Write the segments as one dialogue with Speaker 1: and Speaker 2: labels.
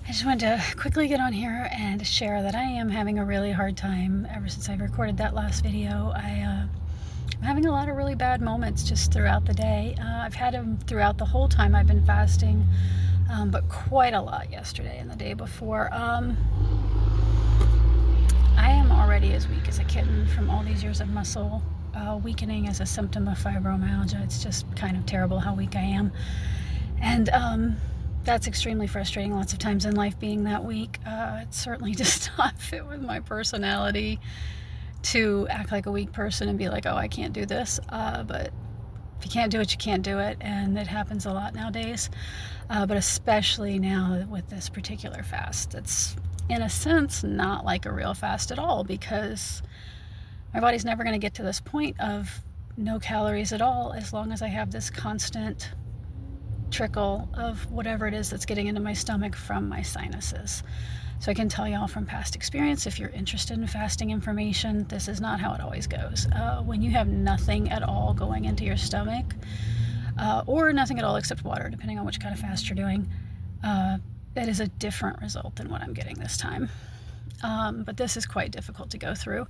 Speaker 1: I just wanted to quickly get on here and share that I am having a really hard time ever since I recorded that last video. I'm having a lot of really bad moments just throughout the day. I've had them throughout the whole time I've been fasting, but quite a lot yesterday and the day before. I am already as weak as a kitten from all these years of muscle weakening as a symptom of fibromyalgia. It's just kind of terrible how weak I am. And that's extremely frustrating lots of times in life, being that weak. It certainly does not fit with my personality to act like a weak person and be like, oh, I can't do this. But if you can't do it, you can't do it. And it happens a lot nowadays. But especially now with this particular fast, it's in a sense not like a real fast at all, because my body's never going to get to this point of no calories at all as long as I have this constant trickle of whatever it is that's getting into my stomach from my sinuses. So I can tell y'all from past experience, if you're interested in fasting information, this is not how it always goes. When you have nothing at all going into your stomach, or nothing at all except water, depending on which kind of fast you're doing, that is a different result than what I'm getting this time. But this is quite difficult to go through.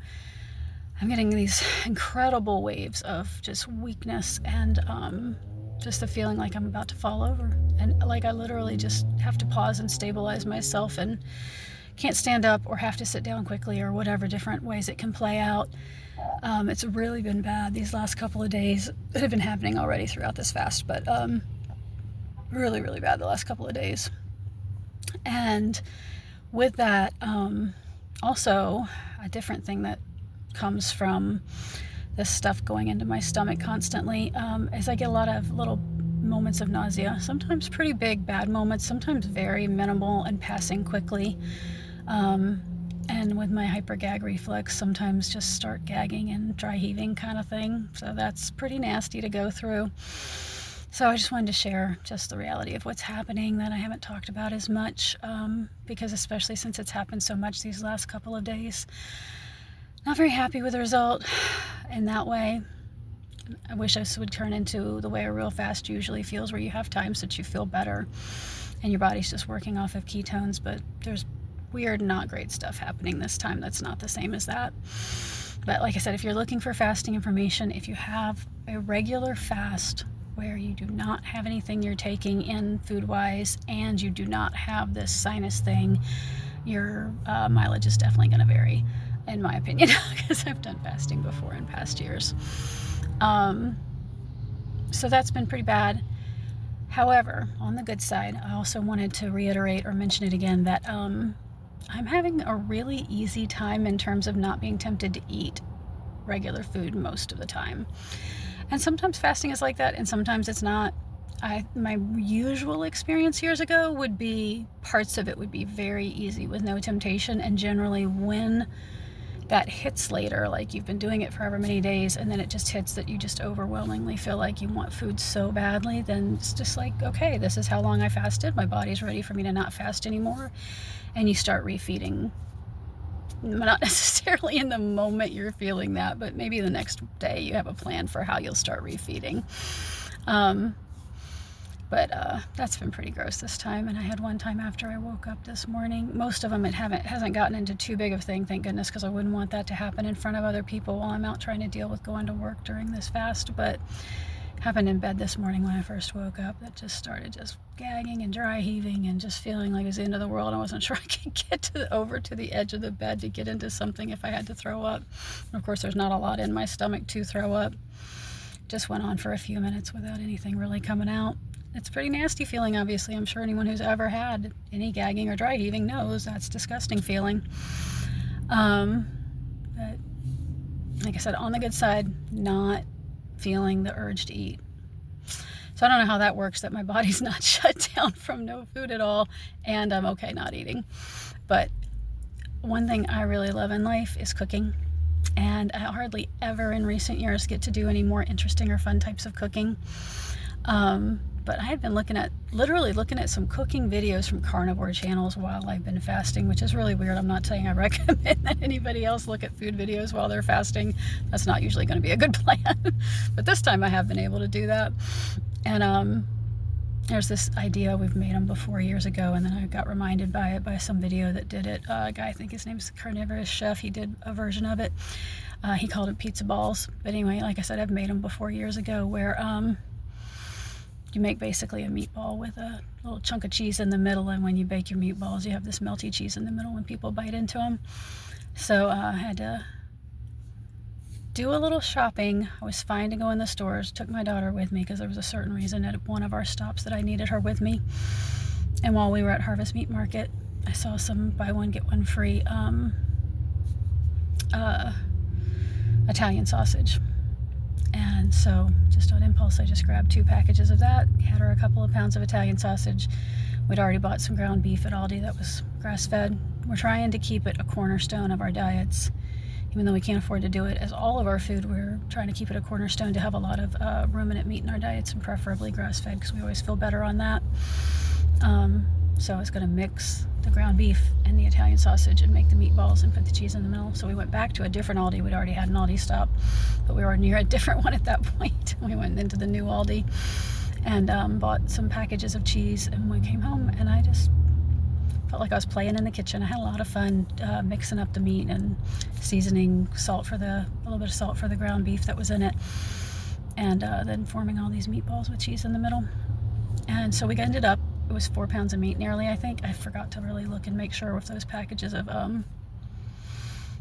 Speaker 1: I'm getting these incredible waves of just weakness and just the feeling like I'm about to fall over, and like I literally just have to pause and stabilize myself and can't stand up or have to sit down quickly or whatever different ways it can play out. It's really been bad these last couple of days. It had been happening already throughout this fast, but really, really bad the last couple of days. And with that, also a different thing that comes from this stuff going into my stomach constantly is I get a lot of little moments of nausea, sometimes pretty big bad moments, sometimes very minimal and passing quickly, and with my hypergag reflex, sometimes just start gagging and dry heaving kind of thing. So that's pretty nasty to go through. So I just wanted to share just the reality of what's happening that I haven't talked about as much, because especially since it's happened so much these last couple of days, not very happy with the result in that way. I wish this would turn into the way a real fast usually feels, where you have times that you feel better and your body's just working off of ketones, but there's weird, not great stuff happening this time that's not the same as that. But like I said, if you're looking for fasting information, if you have a regular fast where you do not have anything you're taking in food-wise and you do not have this sinus thing, your mileage is definitely going to vary, in my opinion, because I've done fasting before in past years. So that's been pretty bad. However, on the good side, I also wanted to reiterate or mention it again that I'm having a really easy time in terms of not being tempted to eat regular food most of the time. And sometimes fasting is like that, and sometimes it's not. My usual experience years ago would be parts of it would be very easy with no temptation, and generally when that hits later, like you've been doing it for however many days, and then it just hits that you just overwhelmingly feel like you want food so badly, then it's just like, okay, this is how long I fasted. My body's ready for me to not fast anymore. And you start refeeding. Not necessarily in the moment you're feeling that, but maybe the next day you have a plan for how you'll start refeeding. But that's been pretty gross this time. And I had one time after I woke up this morning. Most of them it hasn't gotten into too big of a thing, thank goodness, because I wouldn't want that to happen in front of other people while I'm out trying to deal with going to work during this fast. But happened in bed this morning when I first woke up, that just started just gagging and dry heaving and just feeling like it was the end of the world. I wasn't sure I could get over to the edge of the bed to get into something if I had to throw up. And of course, there's not a lot in my stomach to throw up. Just went on for a few minutes without anything really coming out. It's a pretty nasty feeling, obviously. I'm sure anyone who's ever had any gagging or dry heaving knows that's a disgusting feeling. But like I said, on the good side, not feeling the urge to eat. So I don't know how that works, that my body's not shut down from no food at all, and I'm okay not eating. But one thing I really love in life is cooking. And I hardly ever in recent years get to do any more interesting or fun types of cooking. But I had been literally looking at some cooking videos from carnivore channels while I've been fasting, which is really weird. I'm not saying I recommend that anybody else look at food videos while they're fasting. That's not usually going to be a good plan. But this time I have been able to do that. And there's this idea, we've made them before years ago, and then I got reminded by it by some video that did it. A guy, I think his name's Carnivorous Chef, he did a version of it. He called it pizza balls. But anyway, like I said, I've made them before years ago, where you make basically a meatball with a little chunk of cheese in the middle, and when you bake your meatballs, you have this melty cheese in the middle when people bite into them. So I had to do a little shopping. I was fine to go in the stores. Took my daughter with me because there was a certain reason at one of our stops that I needed her with me. And while we were at Harvest Meat Market, I saw some buy one get one free Italian sausage. And so just on impulse, I just grabbed 2 packages of that. Had her a couple of pounds of Italian sausage. We'd already bought some ground beef at Aldi that was grass-fed. We're trying to keep it a cornerstone of our diets. Even though we can't afford to do it as all of our food, we're trying to keep it a cornerstone to have a lot of ruminant meat in our diets, and preferably grass-fed, because we always feel better on that. So I was going to mix the ground beef and the Italian sausage and make the meatballs and put the cheese in the middle. So we went back to a different Aldi. We'd already had an Aldi stop, but we were near a different one at that point. We went into the new Aldi and bought some packages of cheese, and we came home, and I just felt like I was playing in the kitchen. I had a lot of fun mixing up the meat and seasoning a little bit of salt for the ground beef that was in it, and then forming all these meatballs with cheese in the middle. And so we ended up, it was 4 pounds of meat nearly, I think. I forgot to really look and make sure if those packages of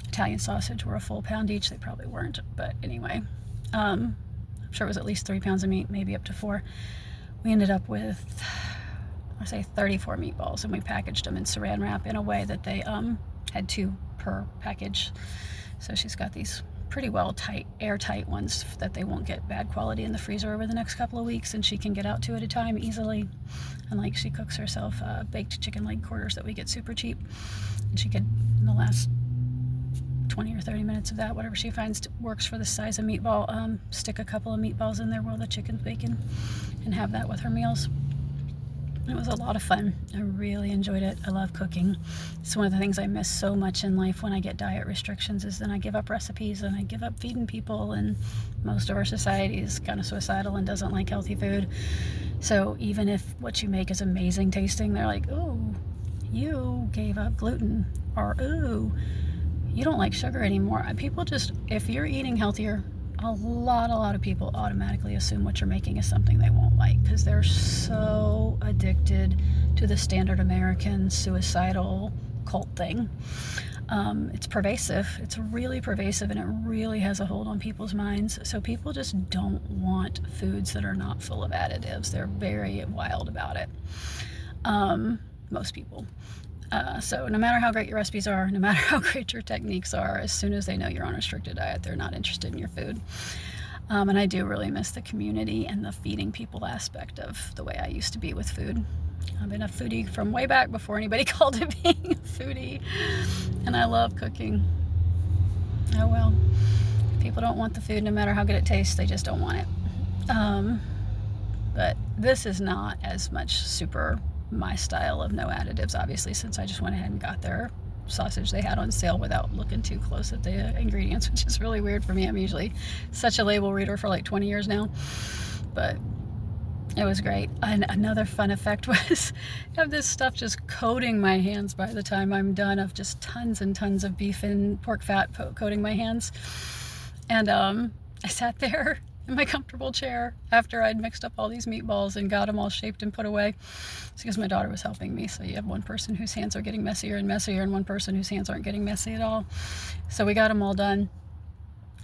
Speaker 1: Italian sausage were a full pound each. They probably weren't, but anyway, I'm sure it was at least 3 pounds of meat, maybe up to 4. We ended up with, I say 34 meatballs, and we packaged them in saran wrap in a way that they had 2 per package. So she's got these pretty well airtight ones that they won't get bad quality in the freezer over the next couple of weeks, and she can get out 2 at a time easily. And like, she cooks herself baked chicken leg quarters that we get super cheap, and she could, in the last 20 or 30 minutes of that, whatever she finds works for the size of meatball, stick a couple of meatballs in there while the chicken's baking and have that with her meals. It was a lot of fun. I really enjoyed it. I love cooking. It's one of the things I miss so much in life when I get diet restrictions, is then I give up recipes and I give up feeding people, and most of our society is kind of suicidal and doesn't like healthy food. So even if what you make is amazing tasting, they're like, oh, you gave up gluten, or oh, you don't like sugar anymore. People just, if you're eating healthier, a lot of people automatically assume what you're making is something they won't like, because they're so addicted to the standard American suicidal cult thing. It's pervasive. It's really pervasive, and it really has a hold on people's minds. So people just don't want foods that are not full of additives. They're very wild about it. Most people. So no matter how great your recipes are, no matter how great your techniques are, as soon as they know you're on a restricted diet, they're not interested in your food. And I do really miss the community and the feeding people aspect of the way I used to be with food. I've been a foodie from way back before anybody called it being a foodie, and I love cooking. Oh well, if people don't want the food, no matter how good it tastes, they just don't want it. But this is not as much super my style of no additives, obviously, since I just went ahead and got their sausage they had on sale without looking too close at the ingredients, which is really weird for me. I'm usually such a label reader for like 20 years now, but it was great. And another fun effect was I have this stuff just coating my hands by the time I'm done, of just tons and tons of beef and pork fat coating my hands. And I sat there in my comfortable chair after I'd mixed up all these meatballs and got them all shaped and put away. It's because my daughter was helping me. So you have one person whose hands are getting messier and messier, and one person whose hands aren't getting messy at all. So we got them all done.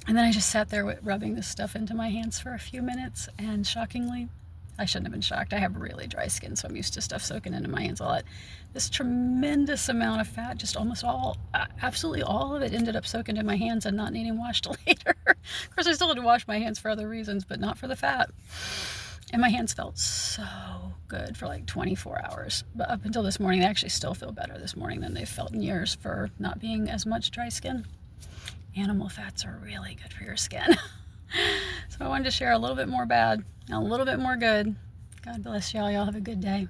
Speaker 1: And then I just sat there rubbing this stuff into my hands for a few minutes, and shockingly, I shouldn't have been shocked. I have really dry skin, so I'm used to stuff soaking into my hands a lot. This tremendous amount of fat, just almost all, absolutely all of it ended up soaking into my hands and not needing washed later. Of course, I still had to wash my hands for other reasons, but not for the fat. And my hands felt so good for like 24 hours. But up until this morning, they actually still feel better this morning than they've felt in years for not being as much dry skin. Animal fats are really good for your skin. So I wanted to share a little bit more bad and a little bit more good. God bless y'all. Y'all have a good day.